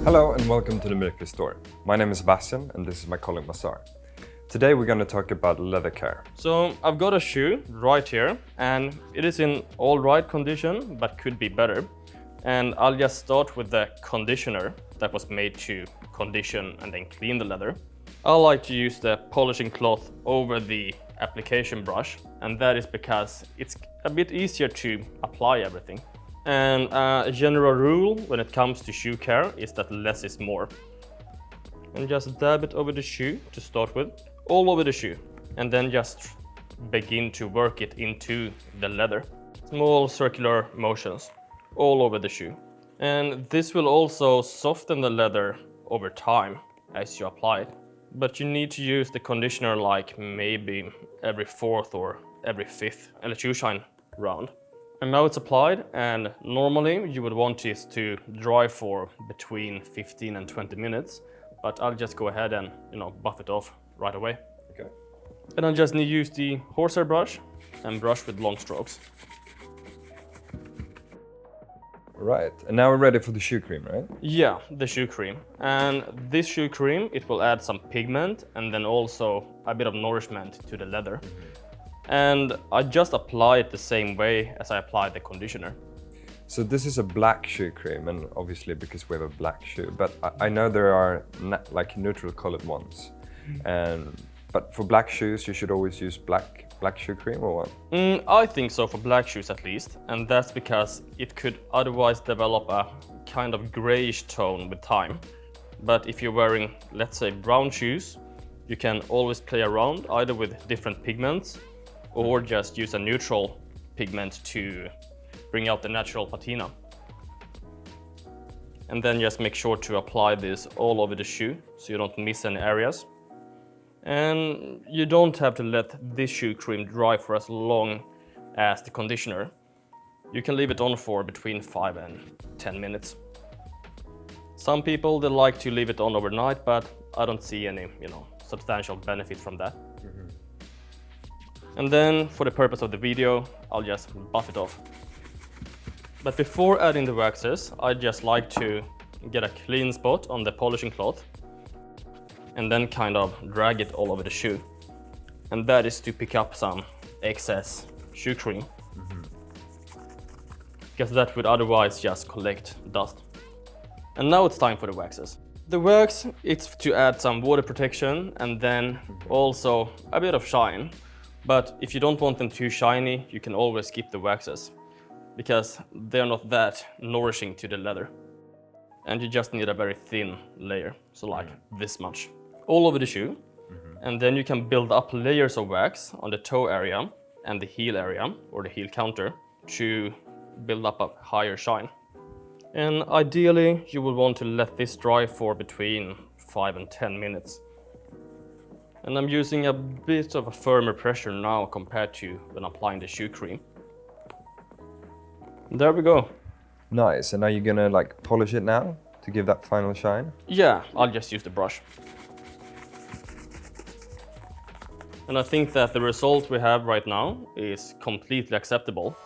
Hello and welcome to the Myrqvist store. My name is Sebastian and this is my colleague Mazar. Today we're going to talk about leather care. So I've got a shoe right here and it is in all right condition but could be better. And I'll just start with the conditioner that was made to condition and then clean the leather. I like to use the polishing cloth over the application brush, and that is because it's a bit easier to apply everything. And a general rule when it comes to shoe care is that less is more. And just dab it over the shoe to start with, all over the shoe, and then just begin to work it into the leather. Small circular motions all over the shoe. And this will also soften the leather over time as you apply it. But you need to use the conditioner like maybe every fourth or every fifth and a shoe shine round. And now it's applied, and normally you would want this to dry for between 15 and 20 minutes, but I'll just go ahead and, buff it off right away. Okay. And I'll just use the horsehair brush and brush with long strokes. Right, and now we're ready for the shoe cream, right? Yeah, the shoe cream. And this shoe cream, it will add some pigment and then also a bit of nourishment to the leather. And I just apply it the same way as I apply the conditioner. So this is a black shoe cream, and obviously because we have a black shoe, but I know there are like neutral colored ones. But for black shoes you should always use black shoe cream, or what? I think so, for black shoes at least, and that's because it could otherwise develop a kind of grayish tone with time. But if you're wearing, let's say, brown shoes, you can always play around either with different pigments or just use a neutral pigment to bring out the natural patina. And then just make sure to apply this all over the shoe so you don't miss any areas. And you don't have to let this shoe cream dry for as long as the conditioner. You can leave it on for between 5 and 10 minutes. Some people, they like to leave it on overnight, but I don't see any, substantial benefit from that. And then, for the purpose of the video, I'll just buff it off. But before adding the waxes, I just like to get a clean spot on the polishing cloth and then kind of drag it all over the shoe. And that is to pick up some excess shoe cream. Because that would otherwise just collect dust. And now it's time for the waxes. The wax, it's to add some water protection and then also a bit of shine. But if you don't want them too shiny, you can always skip the waxes, because they're not that nourishing to the leather. And you just need a very thin layer, so like this much, all over the shoe. And then you can build up layers of wax on the toe area and the heel area, or the heel counter, to build up a higher shine. And ideally, you would want to let this dry for between 5 and 10 minutes. And I'm using a bit of a firmer pressure now compared to when applying the shoe cream. There we go. Nice, and now you're gonna polish it now to give that final shine? Yeah, I'll just use the brush. And I think that the result we have right now is completely acceptable.